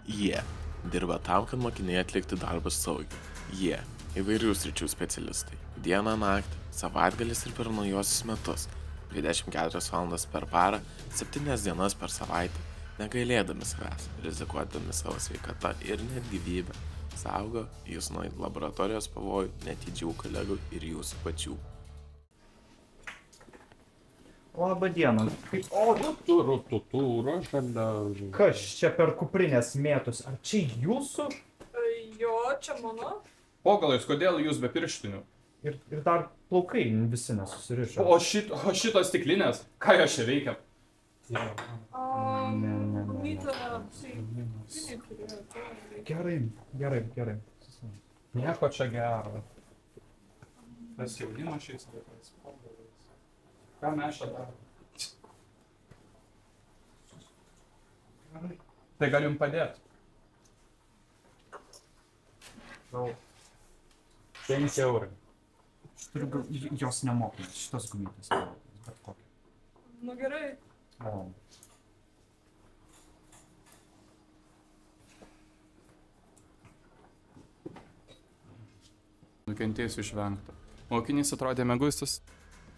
Jie dirba tam, kad mokiniai atlikti darbus saugiai. Jie įvairių sričių specialistai. Dieną, naktį, savaitgalis ir per naujuosius metus. 24 valandas per parą, 7 dienas per savaitę, negailėdami savęs, rizikuodami savo sveikatą ir net gyvybę. Saugo jūs nuo laboratorijos pavojų, netidžių kolegų ir jūsų pačių. Labą dieną. Kas čia per kuprinės mėtus? Ar čia jūsų? Jo, čia mano. Pogalais, kodėl jūs be pirštinių? Ir dar plaukai visi nesusirišo. O šitos stiklinės? Ką jos čia veikia? Gerai. Nieko čia gero. Tas jaunimas šiais laikais. Ką mes čia darome? Tai gal jums padėti? 5 eurai. Aš turiu jos nemokamas, šitos gumytės nemokamas, bet kokia. Nu gerai. Nukentėjusių išvengta. Mokinys atrodė mieguistas,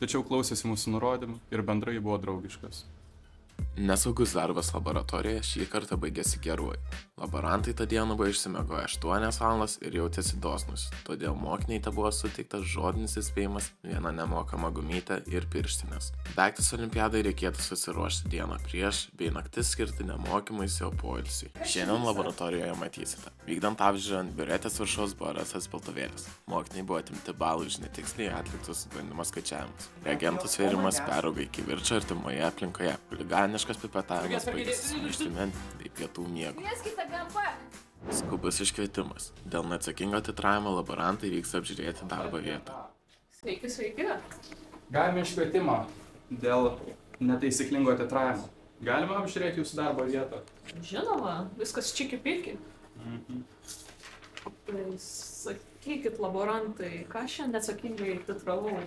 tačiau klausėsi mūsų nurodymų ir bendrai buvo draugiškas. Nesaugus darbas laboratorijoje šį kartą baigėsi geruoju. Laborantai tą dieną buvo išsimiegoję 8 valandas ir jautėsi dosnus, todėl mokiniai te buvo suteiktas žodinis įspėjimas, viena nemokama gumytė ir pirštinės. Daiktas olimpiadai reikėtų susiruošti dieną prieš, bei naktis skirti nemokymuisi, o poilsiui. Šiandien laboratorijoje matysite. Vykdant apžiūrą ant biuretės viršaus buvo rastas piltuvėlis. Mokiniai buvo atimti balai už netiksliai atliktus bandymo skaičiavimus. Reagentų svėrimas peraugo iki kivirčo artimoje aplinkoje. Chuliganiškas pipetavimas baigėsi sumaištimi bei pietų miego. Skubus iškvietimas. Dėl neatsakingo titravimo laborantai vyks apžiūrėti darbo vietą. Sveiki. Galime iškvietimą dėl netaisyklingo titravimo. Galime apžiūrėti jūsų darbo vietą? Žinoma, viskas čiki-piki. Tai sakykit, laborantai, ką šiandien neatsakingai titravau?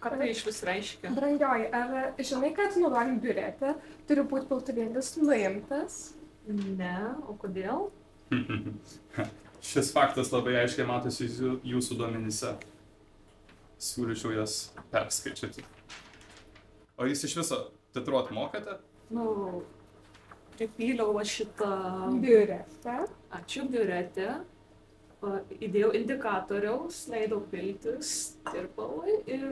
Ką tai iš vis reiškia? Brangioji, ar žinai, kad naudojant biuretę turi būti piltuvėlis nuimtas? Ne, o kodėl? Šis faktas labai aiškiai matosi jūsų duomenyse. Siūlyčiau jas perskaičiuoti. O jūs iš viso titruot mokate? Nu, pripyliau šitą... Biuretę. Ačiū, biuretę. Įdėjau indikatoriaus, leidau piltis tirpalui ir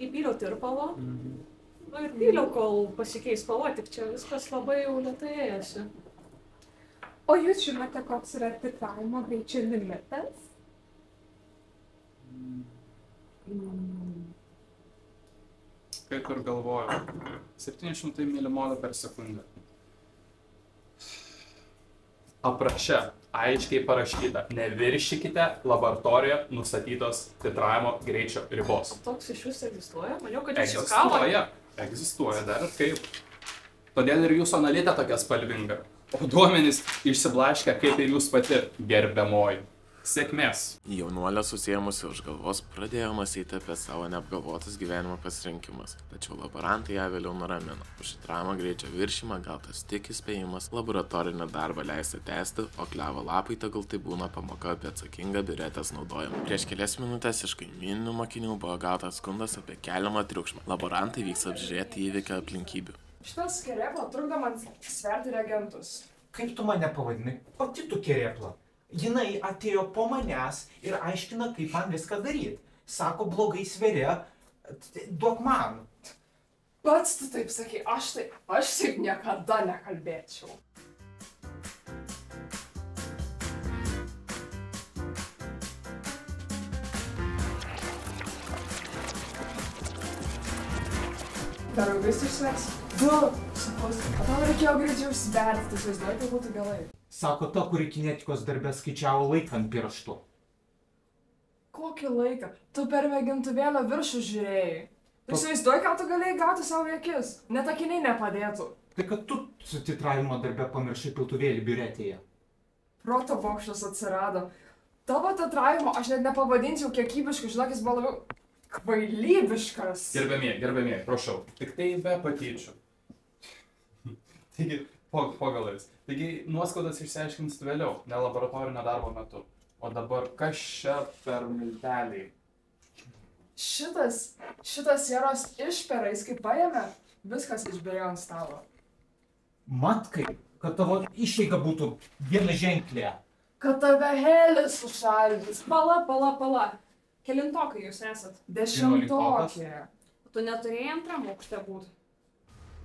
įpyliau tirpalo. Nu ir pyliau, kol pasikeis spalva, tik čia viskas labai jau lėtai ėjosi. O jūs žinote, koks yra titravimo greičio limitas? Kaip ir galvoju. 700 mmol per sekundę. Apraše aiškiai parašyta, neviršykite laboratorijoje nustatytos titravimo greičio ribos. Toks iš vis egzistuoja? Maniau, kad jūs juokavote. Egzistuoja dar ir kaip. Todėl ir jūsų analita tokia spalvinga. O duomenys išsiblaškę kaip ir jūs pati, gerbiamoji. Sėkmės. Jaunuolė susiėmusi už galvos pradėjo mąstyti apie savo neapgalvotus gyvenimo pasirinkimus, tačiau laborantai ją vėliau nuramino. Už titravimo greičio viršymą gautas tik įspėjimas, laboratorinį darbą leista tęsti, o klevo lapai tegul tai būna pamoka apie atsakingą biuretės naudojimą. Prieš kelias minutės iš kaimyninių mokinių buvo gautas skundas apie keliamą triukšmą. Laborantai vyks apžiūrėti įvykio aplinkybių. Šitas kerėpla trukdo man sverti reagentus. Kaip tu mane pavadinai? Pati tu kerėpla. Jinai atėjo po manęs ir aiškina, kaip man viską daryti. Sako, blogai sveria, duok man. Pats tu taip sakai, aš taip niekada nekalbėčiau. Dar ilgai išsvers? Tau reikėjo greičiau sverti, tai vaizduoju, tai būtų galai. Sako ta, kuri kinetikos darbę skaičiavo laiką ant pirštų. Kokį laiką? Tu per mėgintuvėlio viršų žiūrėjai. Tu įsivaizduoji, ką tu galėjai gauti savo į akis. Net akiniai nepadėtų. Tai kad tu su titravimo darbę pamiršai piltuvėlį biuretėje. Proto bokštas atsirado. Tavo titravimo aš net nepavadinčiau kiekybišku, žinok, jis buvo labiau kvailybiškas. Gerbiamieji, prašau, tik tai be patyčių. Taigi, Po galais. Taigi nuoskaudas išsiaiškinsit vėliau, ne laboratorinio darbo metu. O dabar kas čia per milteliai? Šitas sieros išperais, kaip paėmė, viskas išbėjo ant stalo. Mat kaip, kad tavo išeiga būtų vienaženklė. Kad tave helis sušaldys. Pala. Kelintokai jūs esat? 10-okė. Tu neturėjai antram aukšte būt.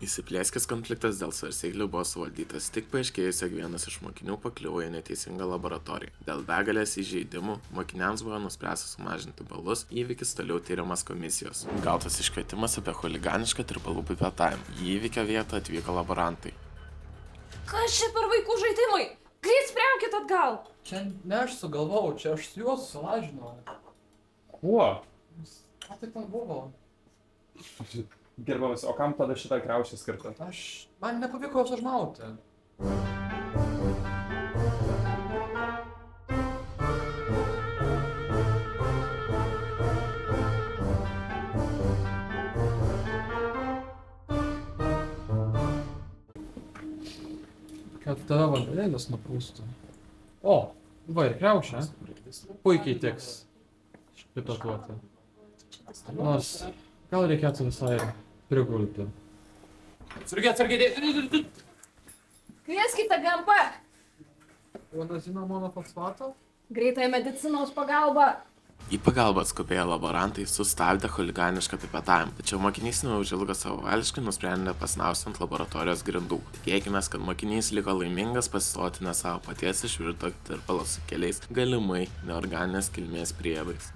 Įsiplėskęs konfliktas dėl svarstyklių buvo suvaldytas tik paaiškėjus, jog vienas iš mokinių pakliuvo į neteisingą laboratoriją. Dėl begalės įžeidimų mokiniams buvo nuspręsta sumažinti balus, įvykis toliau tyriamas komisijos. Gautas iškvietimas apie chuliganišką tirpalų pipetavimą. Į įvykio vietą atvyko laborantai. Kas čia per vaikų žaidimai? Greit spriaukit atgal! Čia ne aš sugalvojau, čia aš su juo susilažinau. Kuo? Ką tai ten buvo? Gerbamas, o kam tada šitą kriaušę skirta? Man nepavyko jos užmauti. Kad tave vandenėlis nuprūstų. O, va ir kriaušė. Puikiai tiks pipetuoti. Nors gal reikėtų visai prigulti. Atsargiai! Kvieskite GMP! Vadazino monofosfato? Greitąją medicinos pagalbą! Į pagalbą atskubėję laborantai sustabdė chuliganišką pipetavimą, tačiau mokinys neužilgo savavališkai nusprendė pasnausti ant laboratorijos grindų. Tikėkimės, kad mokinys liko laimingas pasisotinę savo paties išvirto tirpalo su keliais galimai neorganinės kilmės priedais.